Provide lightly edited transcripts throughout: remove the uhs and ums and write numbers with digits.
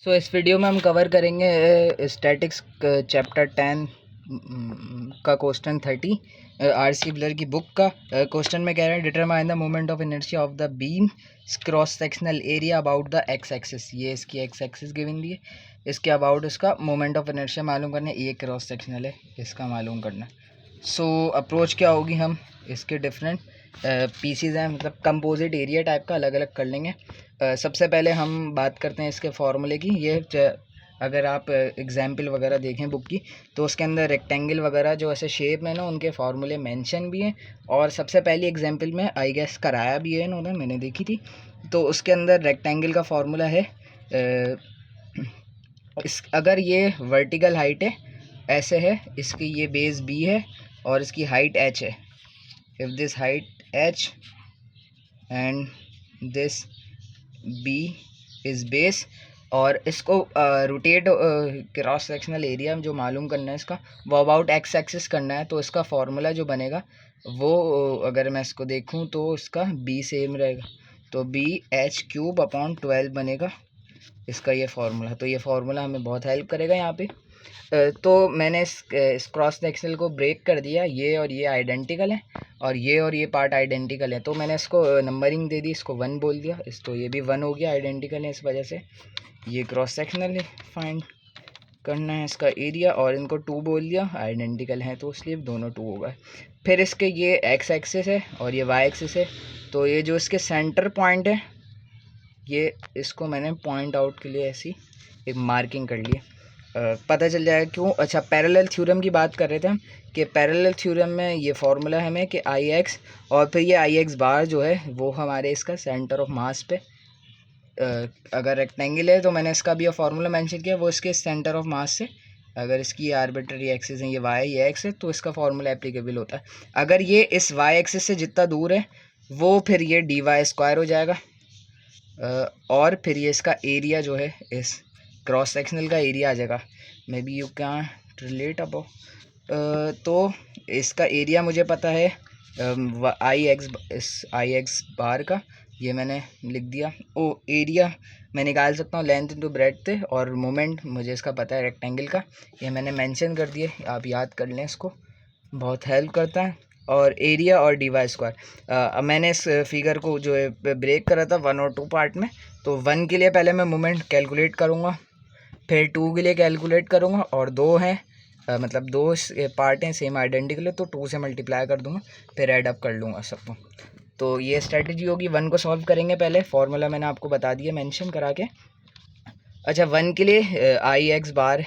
सो इस वीडियो में हम कवर करेंगे स्टैटिक्स चैप्टर 10 का क्वेश्चन 30 आरसी ब्लर की बुक का। क्वेश्चन में कह रहा है determine the moment of inertia of the beam cross sectional area about the x axis. ये इसकी एक्स एक्सिस गिवन दी है, इसके अबाउट इसका मोमेंट ऑफ इनर्शिया मालूम करना है। ये क्रॉस सेक्शनल है, इसका मालूम करना है। सो अप्रोच क्या होगी, हम इसके डिफरेंट पीसीज हैं, मतलब कंपोजिट एरिया टाइप का अलग अलग कर लेंगे। सबसे पहले हम बात करते हैं इसके फॉर्मूले की। ये अगर आप एग्जाम्पल वगैरह देखें बुक की, तो उसके अंदर रेक्टेंगल वगैरह जो ऐसे शेप में ना, उनके फार्मूले मेंशन भी हैं। और सबसे पहली एग्जाम्पल में आई गेस कराया भी है इन्होंने, मैंने देखी थी। तो उसके अंदर रेक्टेंगल का फार्मूला है, अगर ये वर्टिकल हाइट है, ऐसे है, इसकी ये बेस बी है और इसकी हाइट एच है। If this height H and this B is base, और इसको रोटेट क्रॉस सेक्शनल एरिया जो मालूम करना है इसका, वो अबाउट एक्स एक्सिस करना है। तो इसका फार्मूला जो बनेगा वो, अगर मैं इसको देखूं तो इसका बी सेम रहेगा, तो बी एच क्यूब अपॉन 12 बनेगा इसका ये फार्मूला। तो ये फार्मूला हमें बहुत हेल्प करेगा यहाँ पे। तो मैंने इस क्रॉस सेक्शनल को ब्रेक कर दिया, ये और ये आइडेंटिकल है और ये पार्ट आइडेंटिकल है, तो मैंने इसको नंबरिंग दे दी, इसको 1 बोल दिया, इस तो ये भी 1 हो गया, आइडेंटिकल है इस वजह से। ये क्रॉस सेक्शनल है, फाइंड करना है इसका एरिया, और इनको 2 बोल दिया, आइडेंटिकल है तो इसलिए दोनों 2 हो गए। फिर इसके ये एक्स एक्सिस है और ये वाई एक्सिस है, तो ये जो इसके सेंटर पॉइंट है, ये इसको मैंने पॉइंट आउट के लिए ऐसी एक मार्किंग कर ली। पता चल जाएगा क्यों। अच्छा, पैरेलल थ्योरम की बात कर रहे थे हम, कि पैरेलल थ्योरम में ये फार्मूला हमें कि आई एक्स और फिर ये आई एक्स बार जो है वो हमारे इसका सेंटर ऑफ मास पे, अगर रेक्टेंगल है तो मैंने इसका भी फार्मूला मेंशन किया, वो इसके सेंटर ऑफ मास से, अगर इसकी आर्बिट्ररी एक्सिस है, ये वाई ये एक्स है, तो इसका फार्मूला एप्लीकेबल होता है। अगर ये इस वाई एक्सिस से जितना दूर है वो फिर ये डी वाई स्क्वायर हो जाएगा, और फिर ये इसका एरिया जो है, इस क्रॉस सेक्शनल का एरिया आ जाएगा। May be you can relate about, तो इसका एरिया मुझे पता है आई एक्स, इस आई एक्स बार का ये मैंने लिख दिया। ओ एरिया मैं निकाल सकता हूँ लेंथ इंटू ब्रेड्थ, और मोमेंट मुझे इसका पता है रेक्टेंगल का, ये मैंने मेंशन कर दिए, आप याद कर लें, इसको बहुत हेल्प करता है। और एरिया और डी वाई स्क्वायर, अब मैंने इस फिगर को जो है ब्रेक करा था 1 और 2 पार्ट में, तो 1 के लिए पहले मैं मोमेंट कैलकुलेट करूँगा, फिर 2 के लिए कैलकुलेट करूँगा, और 2 हैं, मतलब 2 पार्ट हैं सेम आइडेंटिकल है, तो 2 से मल्टीप्लाई कर दूँगा, फिर ऐड अप कर लूँगा सबको। तो ये स्ट्रेटजी होगी। 1 को सॉल्व करेंगे पहले, फार्मूला मैंने आपको बता दिया मेंशन करा के। अच्छा, 1 के लिए आई एक्स बार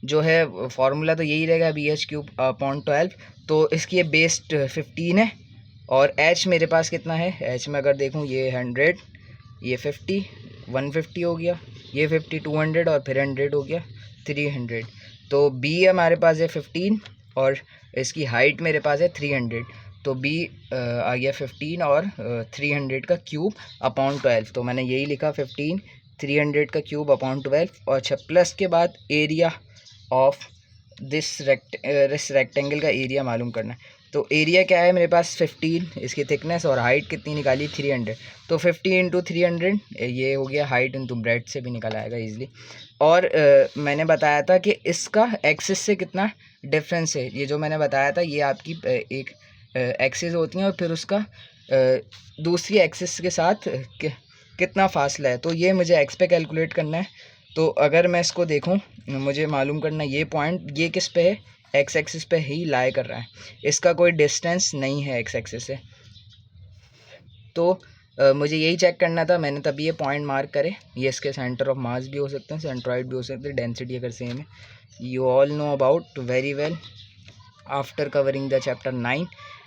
जो है फार्मूला तो यही रहेगा, बी एच क्यूब अपॉन 12, तो इसकी ये बेस 15 है, और एच मेरे पास कितना है, एच में अगर देखूँ ये 100, ये 50, 150 हो गया, ये 50 200, और फिर 100 हो गया 300। तो बी हमारे पास है 15 और इसकी हाइट मेरे पास है 300, तो बी आ गया 15 और 300 का क्यूब अपॉन 12, तो मैंने यही लिखा 15 300 का क्यूब अपॉन 12। और अच्छा, प्लस के बाद एरिया ऑफ दिस रेक्टेंगल का एरिया मालूम करना है। तो एरिया क्या है मेरे पास 15, इसकी थिकनेस, और हाइट कितनी निकाली 300, तो 50 इंटू 300 ये हो गया हाइट, इंटू ब्रेड से भी निकल आएगा ईजिली। और मैंने बताया था कि इसका एक्सिस से कितना डिफरेंस है, ये जो मैंने बताया था, ये आपकी एक एक्सिस होती है और फिर उसका दूसरी एक्सिस के साथ कितना फासला है, तो ये मुझे एक्स पे कैलकुलेट करना है। तो अगर मैं इसको देखूं, मुझे मालूम करना है ये पॉइंट, ये किस पे है, एक्स एक्सिस पे ही लाई कर रहा है, इसका कोई डिस्टेंस नहीं है एक्स एक्सिस से, तो मुझे यही चेक करना था, मैंने तभी ये पॉइंट मार्क करे। ये इसके सेंटर ऑफ मास भी हो सकते हैं, सेंट्रॉइड भी हो सकते हैं, डेंसिटी अगर सेम है, you all know about very well after covering the chapter 9,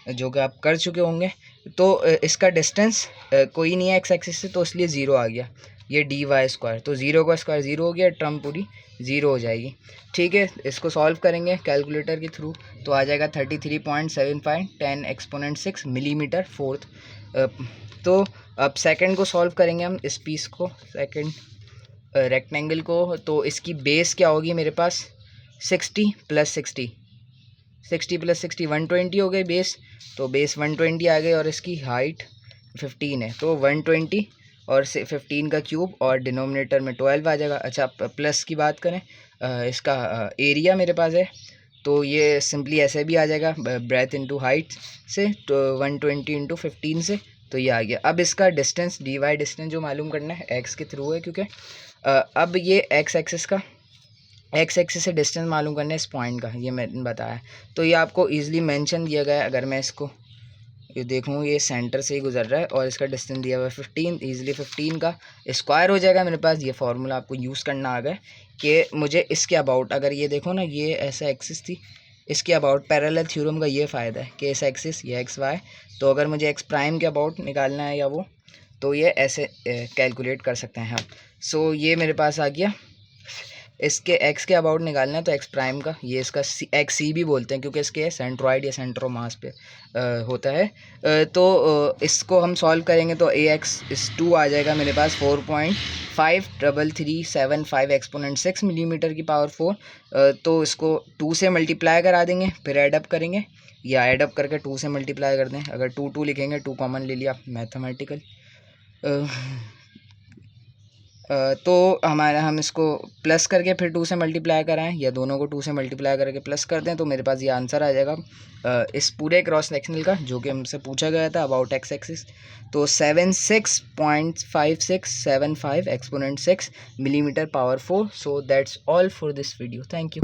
जो कि आप कर चुके होंगे। तो इसका डिस्टेंस कोई नहीं है एक्स एक्सिस से, तो इसलिए ज़ीरो आ गया, ये डी वाई स्क्वायर, तो ज़ीरो का स्क्वायर ज़ीरो हो गया, टर्म पूरी ज़ीरो हो जाएगी। ठीक है, इसको सॉल्व करेंगे कैलकुलेटर के थ्रू, तो आ जाएगा 33.75 10 एक्सपोनेंट 6 मिलीमीटर फोर्थ। तो अब सेकंड को सॉल्व करेंगे हम, इस पीस को, सेकंड रेक्टेंगल को। तो इसकी बेस क्या होगी मेरे पास, 60 + 60, 60 + 60 120 हो गई बेस, तो बेस 120 आ गई, और इसकी हाइट 15 है, तो 120 और 15 का क्यूब और डिनोमिनेटर में 12 आ जाएगा। अच्छा, प्लस की बात करें, इसका एरिया मेरे पास है, तो ये सिंपली ऐसे भी आ जाएगा ब्रेथ इंटू हाइट से, तो 120 इंटू 15 से, तो ये आ गया। अब इसका डिस्टेंस, डी वाई डिस्टेंस जो मालूम करना है एक्स के थ्रू है, क्योंकि अब ये एक्स एक्सिस से डिस्टेंस मालूम करना है इस पॉइंट का, ये मैंने बताया। तो ये आपको ईजिली मेंशन दिया गया है। अगर मैं इसको ये देखूँ, ये सेंटर से ही गुजर रहा है और इसका डिस्टेंस दिया हुआ है 15, ईजिली 15 का स्क्वायर हो जाएगा मेरे पास। ये फार्मूला आपको यूज़ करना आ गया कि मुझे इसके अबाउट, अगर ये देखो ना, ये ऐसा एक्सिस थी, इसके अबाउट पैरेलल थ्योरम का ये फ़ायदा है कि इस एक्सिस, ये एक्स वाई, तो अगर मुझे एक्स प्राइम के अबाउट निकालना है या वो, तो ये ऐसे कैलकुलेट कर सकते हैं हम। सो ये मेरे पास आ गया। इसके एक्स के अबाउट निकालना है तो एक्स प्राइम का, ये इसका एक्स सी भी बोलते हैं क्योंकि इसके सेंट्रॉइड या सेंट्रोमास पे होता है। इसको हम सॉल्व करेंगे तो ए एक्स इस 2 आ जाएगा मेरे पास 4.5337 एक्सपोनेंट 6 मिलीमीटर की पावर 4। तो इसको 2 से मल्टीप्लाई करा देंगे, फिर एडअप करेंगे, या एडअप करके 2 से मल्टीप्लाई कर दें। अगर 2 लिखेंगे, 2 कॉमन ले लिया, मैथमेटिकल। तो हम इसको प्लस करके फिर 2 से मल्टीप्लाई कराएं, या दोनों को 2 से मल्टीप्लाई करके प्लस कर दें, तो मेरे पास ये आंसर आ जाएगा इस पूरे क्रॉस सेक्शनल का, जो कि हमसे पूछा गया था अबाउट एक्स एक्सिस। तो 76.5675 exponent 6 millimetre power 4। So that's all for this video. Thank you.